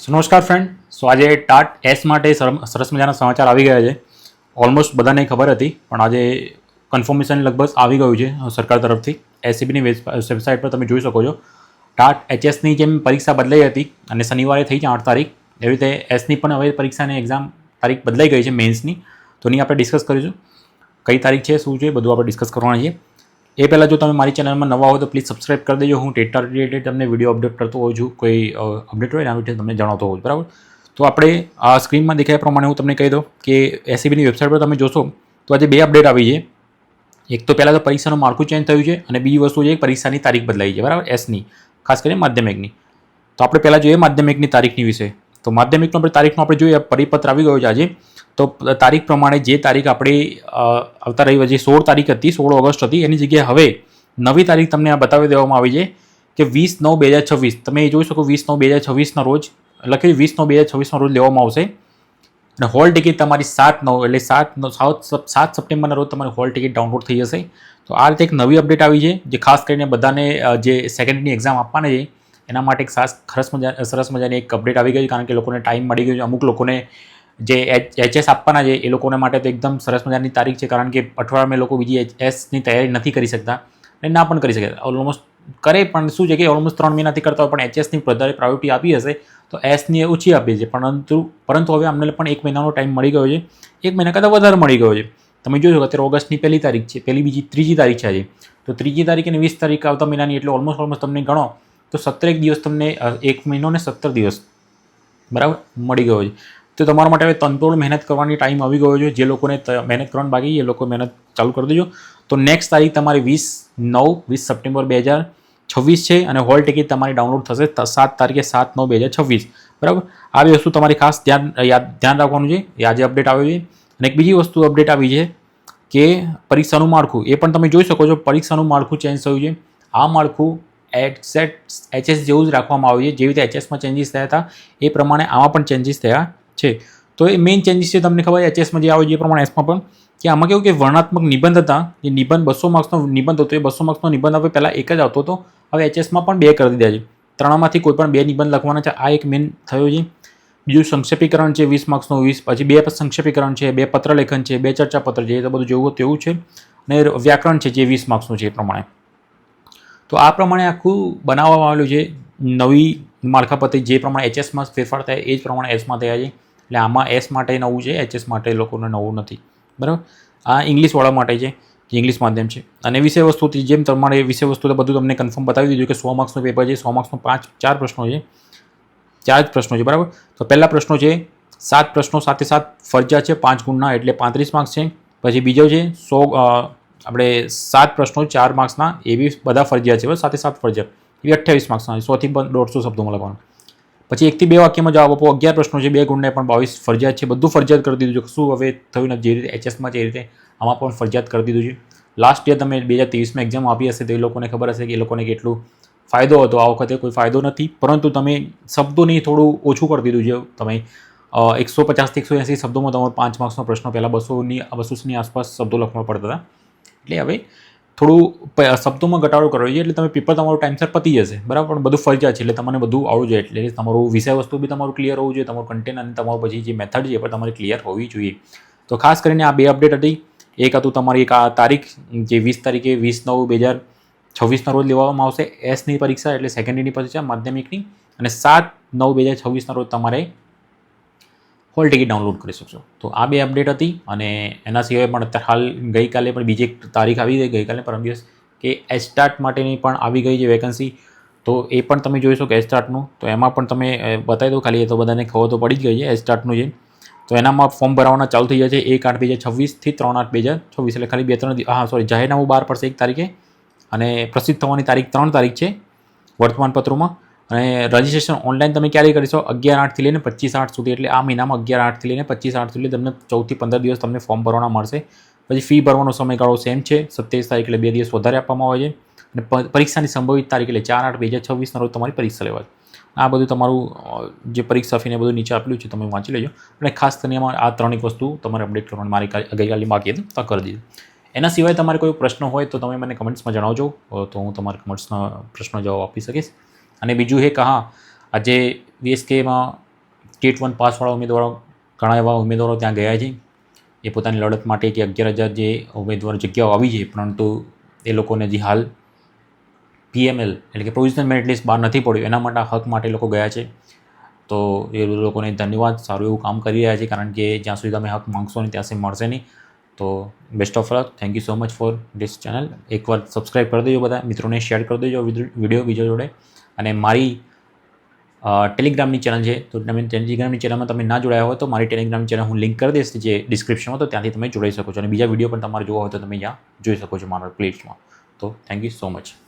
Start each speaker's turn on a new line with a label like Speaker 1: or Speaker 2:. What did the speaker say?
Speaker 1: નમસ્કાર ફ્રેન્ડ. સો આજે TAT S માટે સરસ મજાના સમાચાર આવી ગયા છે. ઓલમોસ્ટ બધાને ખબર હતી, પણ આજે કન્ફર્મેશન લગભગ આવી ગયું છે સરકાર તરફથી. એસસીબીની વેબસાઇટ પર તમે જોઈ શકો છો. ટાટ એચએસની જેમ પરીક્ષા બદલાઈ હતી અને શનિવારે થઈ છે 8 તારીખ, એવી રીતે એસની પણ હવે પરીક્ષાની એક્ઝામ તારીખ બદલાઈ ગઈ છે મેન્સની. તો એની આપણે ડિસ્કસ કરીશું કઈ તારીખ છે, શું છે, બધું આપણે ડિસ્કસ કરવાના છીએ. એ પહેલાં જો તમે મારી ચેનલમાં નવા હો તો પ્લીઝ સબસ્ક્રાઇબ કરી દેજો. હું ટેટા રિલેટેડ તમને વિડીયો અપડેટ કરતો હોઉં છું. કોઈ અપડેટ હોય એના વિશે તમને જણાવતો હોઉં, બરાબર. તો આપણે આ સ્ક્રીનમાં દેખાય પ્રમાણે હું તમને કહી દઉં કે એસસીબીની વેબસાઇટ પર તમે જોશો તો આજે 2 અપડેટ આવી છે. એક તો પહેલાં તો પરીક્ષાનું માળખું ચેન્જ થયું છે અને બીજી વસ્તુ છે પરીક્ષાની તારીખ બદલાઈ છે, બરાબર, એસની, ખાસ કરીને માધ્યમિકની. તો આપણે પહેલાં જોઈએ માધ્યમિકની તારીખની વિશે. તો માધ્યમિકનો તારીખનો આપણે જોઈએ પરિપત્ર આવી ગયો છે આજે. તો તારીખ પ્રમાણે જે તારીખ આપણી આવતા રવિવાર જે 16 તારીખ હતી, 16 ઓગસ્ટ હતી, એની જગ્યાએ હવે નવી તારીખ તમને આ બતાવી દેવામાં આવી છે કે 20/9/2026. તમે જોઈ શકો 20/9/2026ના રોજ લખેલી 20/9/2026ના રોજ લેવામાં આવશે. અને હોલ ટિકિટ તમારી 7/9 એટલે 7 સપ્ટેમ્બરના રોજ તમારી હોલ ટિકિટ ડાઉનલોડ થઈ જશે. તો આ રીતે એક નવી અપડેટ આવી છે જે ખાસ કરીને બધાને જે સેકન્ડની એક્ઝામ આપવાના છે એના માટે એક સરસ મજાની એક અપડેટ આવી ગઈ, કારણ કે લોકોને ટાઈમ મળી ગયો છે. અમુક લોકોને જે એચએસ આપવાના છે એ લોકોને માટે તો એકદમ સરસ મજાની તારીખ છે, કારણ કે અઠવાડિયામાં લોકો બીજી એચએસની તૈયારી નથી કરી શકતા અને ના પણ કરી શકે. ઓલમોસ્ટ કરે પણ શું છે કે ઓલમોસ્ટ 3 મહિનાથી કરતા હોય, પણ એચએસની વધારે પ્રાયોરિટી આપી હશે તો એસની ઓછી આપી છે. પરંતુ હવે અમને પણ 1 મહિનાનો ટાઈમ મળી ગયો છે, 1 મહિના કરતાં વધારે મળી ગયો છે. તમે જોશો કે અત્યારે ઓગસ્ટની 1 તારીખ છે, ત્રીજી તારીખ છે આજે. તો 3જી તારીખ અને 20 તારીખ આવતા મહિનાની, એટલે ઓલમોસ્ટ તમને ગણો તો 17 દિવસ તમને 1 મહિનો ને 17 દિવસ બરાબર મળી ગયો છે. તો તમારા માટે હવે તનતોડ મહેનત કરવાની ટાઈમ આવી ગયો છે. જે લોકોને મહેનત કરવાની બાકી એ લોકો મહેનત ચાલુ કરી દેજો. તો નેક્સ્ટ તારીખ તમારી 20 સપ્ટેમ્બર 2026 છે અને હોલ ટિકિટ તમારી ડાઉનલોડ થશે 7 તારીખે 7/9/2026, બરાબર. આવી વસ્તુ તમારી ખાસ ધ્યાન રાખવાનું છે. એ આજે અપડેટ આવ્યો છે. અને એક બીજી વસ્તુ અપડેટ આવી છે કે પરીક્ષાનું માળખું, એ પણ તમે જોઈ શકો છો. પરીક્ષાનું માળખું ચેન્જ થયું છે. આ માળખું એચએસ જેવું જ રાખવામાં આવ્યું છે. જેવી રીતે એચએસમાં ચેન્જીસ થયા હતા એ પ્રમાણે આમાં પણ ચેન્જીસ થયા છે. તો એ મેઇન ચેન્જીસ છે, તમને ખબર એચએસમાં જે આવે છે એ પ્રમાણે એસમાં પણ, કે આમાં કેવું કે વર્ણનાત્મક નિબંધ હતા, એ નિબંધ 200 માર્ક્સનો નિબંધ હતો. એ 200 માર્ક્સનો નિબંધ હવે પહેલાં એક જ આવતો હતો, હવે એચએસમાં પણ 2 કરી દીધા છે. 3માંથી કોઈ પણ 2 નિબંધ લખવાના છે. આ એક મેઇન થયો છે. બીજું સંક્ષેપીકરણ છે 20 માર્ક્સનો 20, પછી 2 સંક્ષેપીકરણ છે, 2 પત્રલેખન છે, 2 ચર્ચાપત્ર છે. એ તો બધું જેવું તેવું છે. અને વ્યાકરણ છે જે 20 માર્ક્સનું છે એ પ્રમાણે. તો આ પ્રમાણે આખું બનાવવામાં આવેલું છે. નવી માળખાપતિ જે પ્રમાણે એચએસમાં ફેરફાર થાય એ જ પ્રમાણે એસમાં થયા છે. એટલે આમાં એસ માટે નવું છે, એચએસ માટે લોકોને નવું નથી, બરાબર. આ ઇંગ્લિશવાળા માટે છે, જે ઇંગ્લિશ માધ્યમ છે. અને વિષય વસ્તુથી જેમ તમારે વિષય વસ્તુ તો બધું તમને કન્ફર્મ બતાવી દીધું કે 100 માર્ક્સનું પેપર છે. 100 માર્ક્સનું 4 પ્રશ્નો છે, 4 જ પ્રશ્નો છે, બરાબર. તો પહેલા પ્રશ્નો છે 7 પ્રશ્નો સાથે 7 ફરજિયાત છે 5 ગુણના, એટલે 35 માર્ક્સ છે. પછી બીજો છે આપણે 7 પ્રશ્નો 4 માર્ક્સના, એ બી બધા ફરજિયાત છે, બસ સાથે 7 ફરજિયાત, એ 28 માર્ક્સના, 100 થી 150 શબ્દોમાં લખવાનું. પછી 1 થી 2 વાક્યમાં જવાબ આપો. 11 પ્રશ્નો છે, 2 ગુણને પણ 22 ફરજિયાત છે. બધું ફરજિયાત કરી દીધું છે. શું હવે થયું નથી, જે રીતે એચએસમાં છે એ રીતે આમાં પણ ફરજિયાત કરી દીધું છે. લાસ્ટ યર તમે 2023માં એક્ઝામ આપી હશે તો એ લોકોને ખબર હશે કે એ લોકોને કેટલું ફાયદો હતો. આ વખતે કોઈ ફાયદો નથી, પરંતુ તમે શબ્દોની થોડું ઓછું કરી દીધું છે. તમે 150 થી 180 શબ્દોમાં તમારો 5 માર્ક્સનો પ્રશ્ન પહેલાં 200ની આસપાસ શબ્દો લખવા પડતા હતા. એટલે હવે થોડું શબ્દોમાં ઘટાડો કરવો જોઈએ, એટલે તમે પેપર તમારું ટાઈમસર પતી જશે, બરાબર. પણ બધું ફરજિયાત છે એટલે તમને બધું આવડવું જોઈએ. એટલે તમારું વિષય વસ્તુ બી તમારું ક્લિયર હોવું જોઈએ, તમારું કન્ટેન્ટ અને તમારું પછી જે મેથડ છે એ પણ તમારી ક્લિયર હોવી જોઈએ. તો ખાસ કરીને આ 2 અપડેટ હતી. એક હતું તમારી એક આ તારીખ જે 20 તારીખે 20/9/2026ના રોજ લેવામાં આવશે એસની પરીક્ષા, એટલે સેકન્ડરીની પરીક્ષા માધ્યમિકની. અને 7/9/2026ના રોજ તમારે હોલ ટિકિટ ડાઉનલોડ કરી શકશો. તો આ 2 અપડેટ હતી. અને એના સિવાય પણ અત્યારે હાલ ગઈકાલે પણ બીજી એક તારીખ આવી ગઈ, ગઈકાલે પરમ દિવસ, કે એચસ્ટાર્ટ માટેની પણ આવી ગઈ છે વેકન્સી. તો એ પણ તમે જોઈ શકો એચસ્ટાર્ટનું. તો એમાં પણ તમે બતાવી દો, ખાલી એ તો બધાને ખબર તો પડી જ ગઈ છે એચસ્ટાર્ટનું છે. તો એનામાં ફોર્મ ભરવાના ચાલુ થઈ જાય છે 1/8/2026 થી 3/8/2026, એટલે ખાલી 2-3 દિવસ. જાહેરનામું બહાર પડશે 1 તારીખે અને પ્રસિદ્ધ થવાની તારીખ 3 તારીખ છે વર્તમાનપત્રોમાં. અને રજિસ્ટ્રેશન ઓનલાઈન તમે ક્યારે કરીશો? 11/8 થી લઈને 25/8 સુધી, એટલે આ મહિનામાં 11/8 થી લઈને 25/8 સુધી તમને 14 થી 15 દિવસ તમને ફોર્મ ભરવાના મળશે. પછી ફી ભરવાનો સમયગાળો સેમ છે 27 તારીખ, એટલે 2 દિવસ વધારે આપવામાં આવે છે. અને પરીક્ષાની સંભવિત તારીખ એટલે 4/8/2026ના રોજ તમારી પરીક્ષા લેવાય. આ બધું તમારું જે પરીક્ષા ફીને બધું નીચે આપેલું છે તમે વાંચી લેજો. અને ખાસ કરીને આ 3 વસ્તુ તમારે અપડેટ કરવાની મારી ગઈકાલની બાકી હતી તો કરી દીધું. એના સિવાય તમારે કોઈ પ્રશ્ન હોય તો તમે મને કમેન્ટ્સમાં જણાવજો, તો હું તમારા કમેન્ટ્સના પ્રશ્નો જવાબ આપી શકીશ. અને બીજું એ કે હા, આજે VSKમાં સ્ટેટ 1 પાસવાળા ઉમેદવારો ઘણા એવા ઉમેદવારો ત્યાં ગયા છે. એ પોતાની લડત માટે કે 11,000 જે ઉમેદવાર જગ્યાઓ આવી છે, પરંતુ એ લોકોને જે હાલ PML એટલે કે પ્રોવિઝનલ મેરિટ લિસ્ટ બહાર નથી પડ્યું, એના માટે હક માટે લોકો ગયા છે. તો એ લોકોને ધન્યવાદ, સારું એવું કામ કરી રહ્યા છે, કારણ કે જ્યાં સુધી તમે હક માંગશો નહીં ત્યાં સુધી મળશે નહીં. તો best of luck. Thank you so much for this channel. એકવાર સબસ્ક્રાઈબ કરી દેજો, બધા મિત્રોને શેર કરી દેજો વિડીયો બીજા જોડે. અને મારી ટેલિગ્રામની ચેનલ છે, તો તમે ટેલિગ્રામની ચેનલમાં તમે ના જોડાયા હોય તો મારી ટેલિગ્રામની ચેનલ હું લિંક કરી દઈશ જે ડિસ્ક્રિપ્શનમાં, તો ત્યાંથી તમે જોડાઈ શકો છો. અને બીજા વિડીયો પણ તમારે જોવા હોય તો તમે ત્યાં જોઈ શકો છો મારા પ્લેલિસ્ટમાં. તો થેન્ક યુ સો મચ.